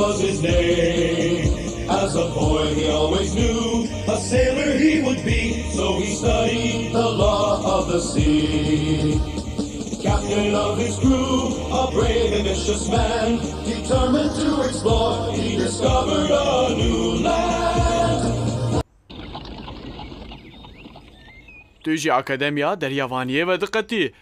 was his name. As a boy he always knew a sailor he would be, so he studied the law of the sea. Captain of his crew, a brave and vicious man, determined to explore, he discovered a new land. توجي أكاديميا دریاوانیه و دقتی.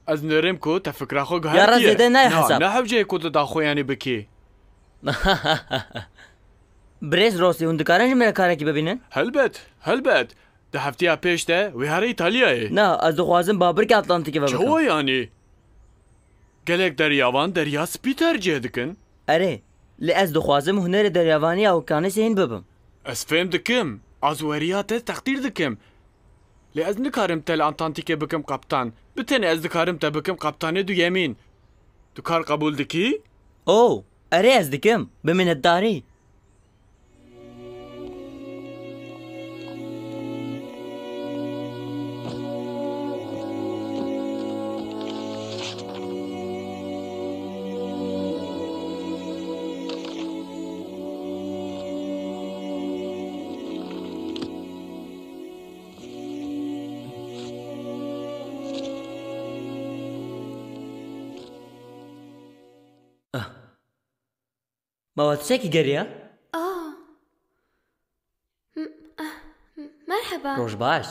از نرم کو تفکر خو گهر یارا زیده نه حساب. نه حوجه کو داخو یعنی بکی. بريز روسي وندكارنج من كاركي ببينن؟ هلبت ده هفتيا پیش ده ویهاره ایتالیایه. نه از خوازم بابرك اتلانتيكي ببكم. چهو یعنی؟ گلک دریاوان دریا سپی ترجیح دکن؟ اره لی از دخوازم هنر دریاوانی او کانه سین ببم. از فهم دکم. از وریات تقدیر دکم. لی از نکارم تل انتانتیکه بکم قبطان. بتنی از دکارم تا بکم قبطانه دو یمین. دو کار قبول دکی؟ او اره از دکم بمن الداری. مواتسيكي قرية؟ مرحبا. روش باش.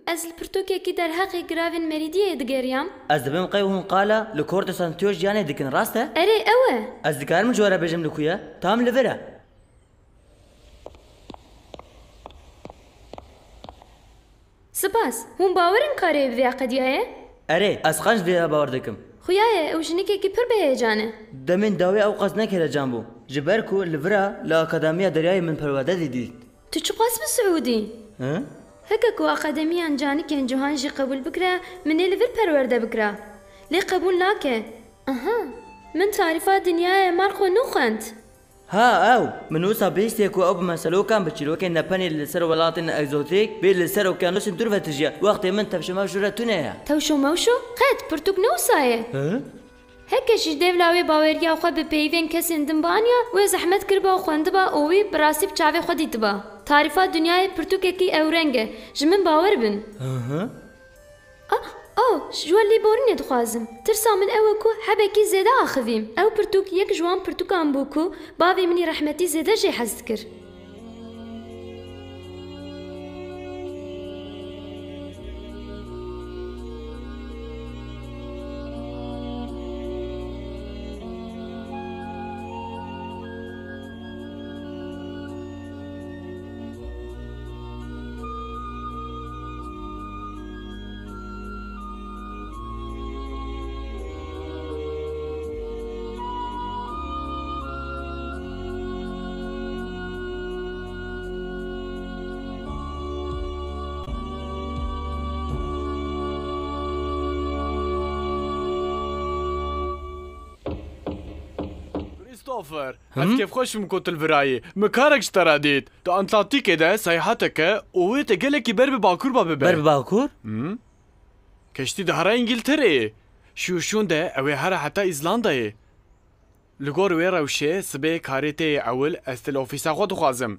از البرتوكي كي در حقي جرافين مريدية دقريام. از دبم قيوهم قالا لكورتو سانتيوش جاني دكن راسته؟ اري اوه. از دكار من جوارا بجم لكويا تام لفرا. سپاس. هم باورن كاري بفيا قديايه؟ اري از خانج بيها باور دكم. خويايه او جنيكي كي پر بهيجانه. دمين داوي او قصد نكره جنبو. جبركو لفرا لأكاديمية درياي من پرواده ديديت. تو چو قاس بسعودي؟ ها؟ هكاكو أكاديمية أنجاني كان جوهانجي قبول بكرا من اللي في البرورده بكرا. ليه قبول ناكي؟ أها من تعرفات دنياي مارخو نوخنت. ها او منو سابيستيكو او بمسلو كان بتشيلوكي نباني لسر ولاتن اكزوتيك بي لسر وكانوس ندور فتجيا وقت من تبشما جورا تونيا توشو موشو قد برتوك نوسايه. ها؟ هكاش ديفلاوي باوريا وخا ببيفين كسين دنبانيا وزحمت كربا وخوندبا اوي براسي بچاوي خودي تبا. تعرفات دنياي برتوكي اورنگه جمن باور بن. اها جوان لي بورني دخوازم ترسا من اوكو حبكي زيدا اخذيم او برتوك يك جوان برتوك امبوكو بابي مني رحمتي زيدا جي حزكر. كريستوفر هل كيف خوش مكوت الفراي مكارك اشتراديت تو انتلانتيك ده سياحتك وويت قالك برب باكور بابا برب باكور؟ كشتي دهرا انجلترا شون ده اوي هرا حتى ايزلندا لغور ويرا وشي سبي كاريتي اول استل اوفيسا خود خوازم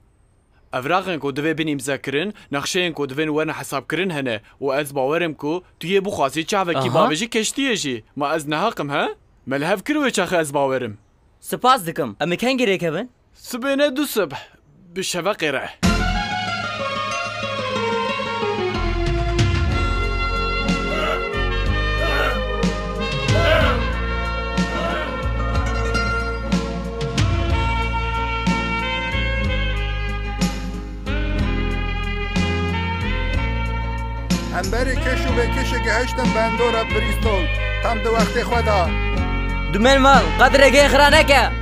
افراغن كو دوي بين مذاكرين نقشين كو دوين وانا حساب كرين هنا واز باورم كو توي بو خاصي تشافا كي بابجي كشتيجي ما از نهاقم ها ملهف كروي تشاخ از باورم سپاس دکم اما کن گیره کبن؟ سبینه دو صبح بشفا قیره انبری کشو به کش گهشتن بندورا بریستول تم دو وقت خدا دمين مال قدر جاي خرانك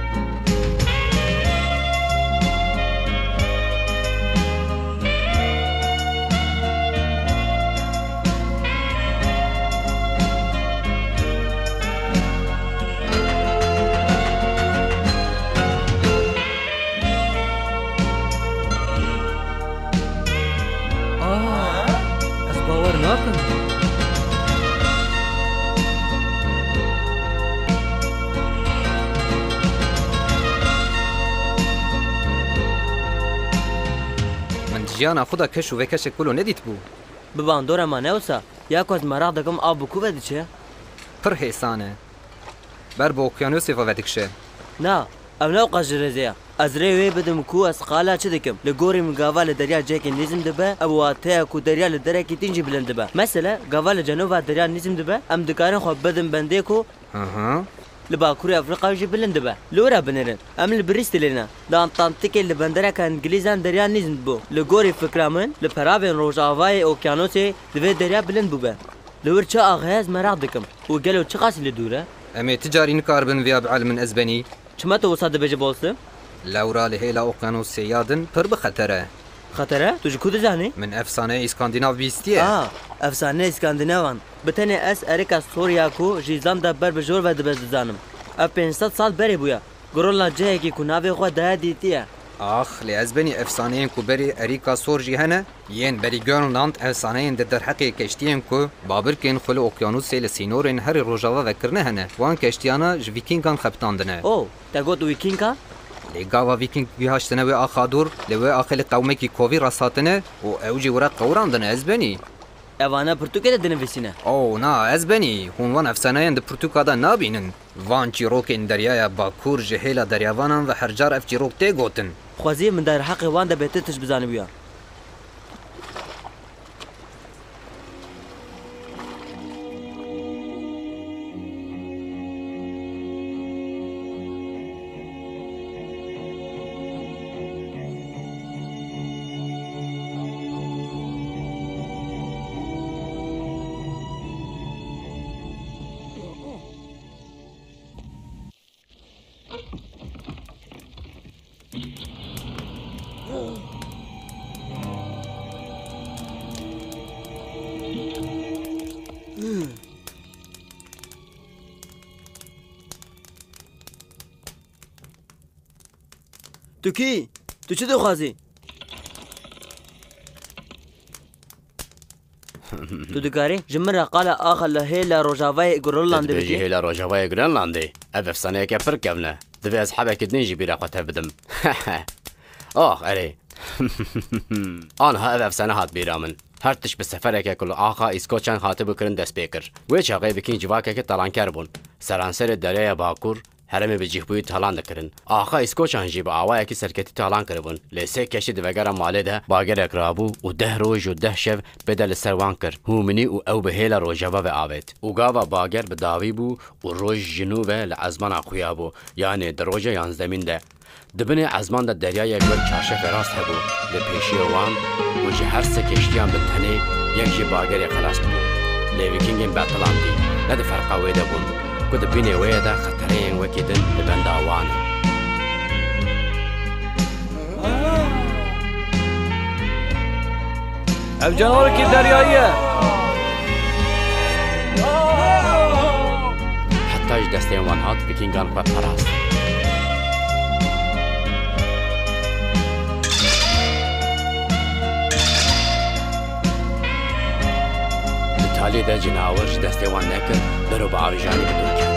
أصبور ناكم جیانا خدا کش و وکش کلو ندیت بو Bi bandora me newsa ya ku ez merak dikim av bi ku ve diçe? پر حسانه بر با اوکیانوسی و ودکشه Na, ev ne qas ji rêzê ye. Ez rê wê bidim ku ez qala çi dikim. Li gorî min gava li derya cekê nîzim dibe, ev wateya ku derya li derekî din jî bilind dibe. Mesele, gava li cenova derya nîzim dibe, em dikarin xwe bidin bendê ku Aha. li Bakurê Efrîqayê jî bilind dibe. Li were binirin. Em li Brîstolê ne. Li Antarktîkê li bendereka İngîlîzan derya nîzim dibû. Li gorî fikra min, li peravên Rojavayê Okyanusê di vê derya bilind bûbe. Li wir çi axê ez merak dikim. û gelo çi qasî li dûr e? امی تجاری نکاربن ویا بعلم ازبنی Çima tu wisa dibêje bolsî? لورا لهیلا اوکیانوسی یادن پر بخطره Xeter e? Tu ji ku dizanî? من افسانه اسکاندیناو بیستیه Efsane İskandinavan. Bi tenê ez erêka Sûriya ku ji Îzlanda ber bi jor ve dibez dizanim. Ev 500 sal berê bûye. Girola cihekî ku navê xwe daya dîtiye. آخ لی ازبنی افسانه کو بری اریکا سور جی هنه ین بری گرنلاند افسانه در حقی کشتین کو بابرکن خل اوکیانوس ل سینورن هر روجاوا وکرنه هنه وان کشتیانا ج ویکینگان خپتاندنه O, te got wîkînka? لی گاوا ویکینگ بیهاشتنه و اخادور لی و اخل قومه کی کووی راساتنه و اوجی ورا قوراندنه ازبنی Evana Pirtûkê de dinivîsîne. او نا ازبنی هون وان افسانه د پرتوکادا نابینن وان چیروکن دریایا باکور جهیلا دریاوانان و هرجار اف چیروک ته گوتن Xwezî min der heqê wan de bêtir tişt bizanibûye. Tu kî? Tu çi dixwazî? Tu dikarî ji min re qala axa li hêla Rojavayê Grönlandê Dibêjî bikî? hêla Rojavayê Grönlandê. Ev efsaneyeke pir kevne. Divê ez hebekê din jî bîra xwe tev bidim. Ah erê. Anha ev efsane hat bîra min. Her tiş bi sefereke ku li axa İskoçyan hatibû kirin dest pê kir. Wê çaxê bikîn civakeke talanker bûn. Seranserê deryaya Bakur heremê bi cîhbûyî talan dikirin. Axa İskoçyan jî bi awayekî serketî talan kiribûn. Lê sê keşî di vegera malê de bagerek rabû û 10 roj û 10 şev bêde li ser wan kir. Hûminî û ew bi hêla rojava ve avêt. Û gava bager bi dawî bû û roj ji nû ve li ezmana xuya bû. Yani di roja yanzdemîn de. Di binê ezman de deryayek wek çarşefê rast hebû. Li pêşiya wan û ji her se keştiyan bi tenê yek jî bagerê xelas bû. Lê vîkingên betilandî ne di ferqa wê de bûn. Ku di binê wê de xetereyên wekî din li benda wan in. Ev canawarekî deryayî ye. Heta ji destên wan hat vîkingan xwe parast. Talê de cinawir ji destê wan nekir, berû bi avîjanî bidûkin.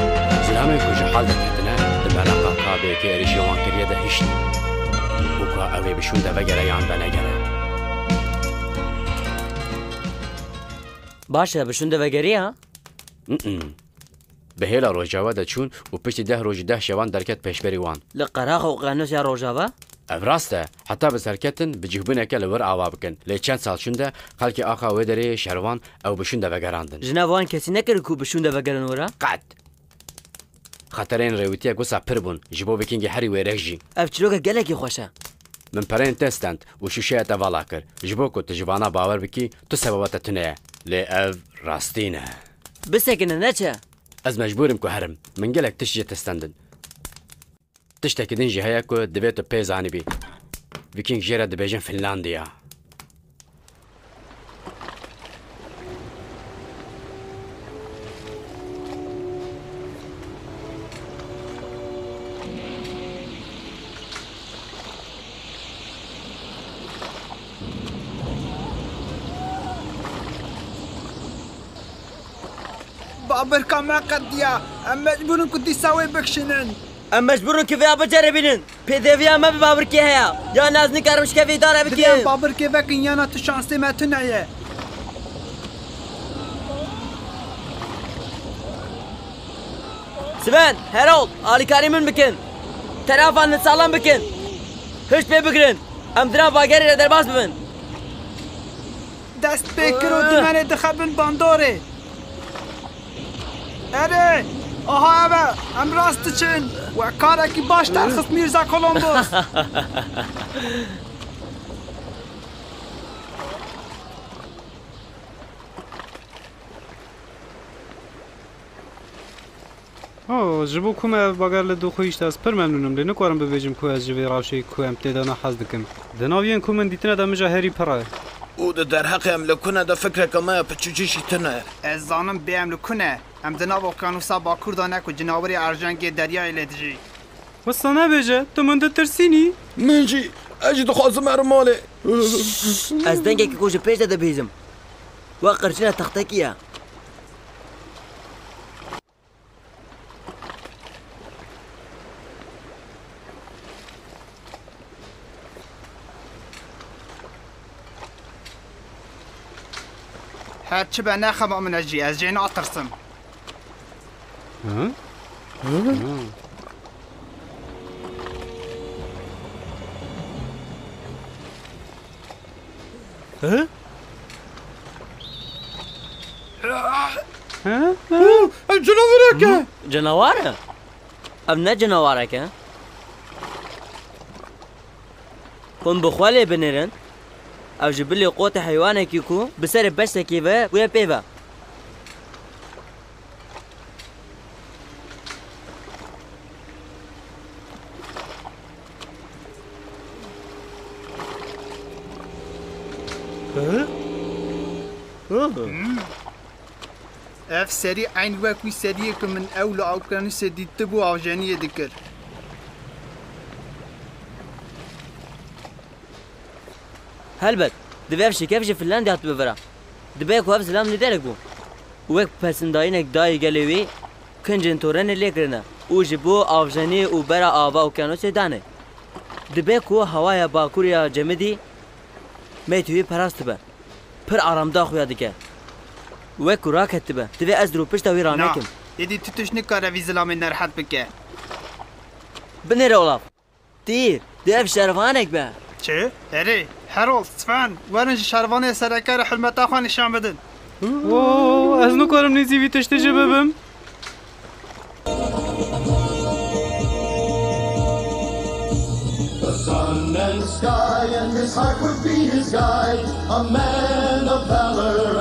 Zilamên ku ji hal de ketine, di meleqa kabekê êrişî wan kiriye de hişt. û ku ew ê bişûn de vegere yan venegere. Baş e bişûn de vegerî ha? Bi hêla Rojava de çûn û piştî 10 roj 10 şevan derket pêşberî wan. Li Qeraxa Oqyanusya Rojava? Ev rast e, heta bi serketin bi cîhbûneke li wir ava bikin. Lê çend sal çûn de xelkê axa wê derê şervan ew bişûn de vegerandin. Ji nav wan kesî nekir ku bişûn de vegerin were? Qet! Xeterên rêwîtiya gosa pir bûn, ji bo vîkingê herî wêrek jî. Ev çîrokek gelekî xweş e. Min pereyên te stend û şûşeya te vala kir. Ji bo ku tu ji vana bawer bikî, tu sebeba te tune ye. Lê ev rastî ne. Bisekine neçe? Ez mecbûrim ku herim. Min gelek tişt jê te stendin. Tiştekî din jî heye ku divê tu pê zanibî. Vîking jê re dibêjin Finlandiya. بابرکا ما قد دیا ام مجبورن که دیسا وی بکشنن ام مجبورن کفیا بچره بینن پدویا ما به بابر کی هيا یا ناز نکارمش کفی داره دریان بکیم بابر که وکن یانا تو شانسی ما تو نیه سبن هرولد آلیکاری من بکن طرفان سالم بکن هش پی بگرن ام درا باگری را درباز ببن دست بکر و دمنه دخبن بانداره اره آها اوه ام راست چن و کارکی باش ترخص میرزا کولومبوس جبو کوم باگر لدو خویشت از پر ممنونم لی نکارم ببیجم که از جوی راشی که ام تیدانا حز دکم دناوین کومن دیتنا دا مجا هری پرای او در حق ام لکنه دا فکر کما پچوچیشی تنه از زانم بیم لکنه ام دناب اقیانوسا با کردانه که جناوری ارجنگ دریای لدجی وستانه بیجه تو من ده ترسینی؟ منجی اجی دخوازم ارماله از دنگه که کوش پیش ده بیزم وقرشنا تختکیه هرچی به نخم من اجی از جین آترسم جناوره که جنواره ام نه جنواره که کن بخواله بنرن او جبلي قوت حيوانه كيكو بسر بس كيفا ويا بيفا اف سری عین وکوی سریه که من اول اوکرانیس دیده بو آوجانیه دکر هلبت دبي في كيفش فنلندا هتبفرا دبي كو سلام نديرك بو وك پسنداينك داي گلوي كنجن تورن ليكرنا او جبو افجاني او برا آوا اوكانو سدانه دبي كو هوايا باكوريا جمدي ميتوي پرست به پر آرام دا خويا دكه وك راكت به دبي ازرو پشتا وي رانكم يدي تتوش نكاره في زلام نرحت بك بنير اولاف تير دف شرفانك به چه؟ اره هرولد سفن ورنج شروانه سرکار حلمت آخوان نشان بدن از نکارم نیزی وی تشتجه ببم The sun and sky and his heart would be his guide, a man of valor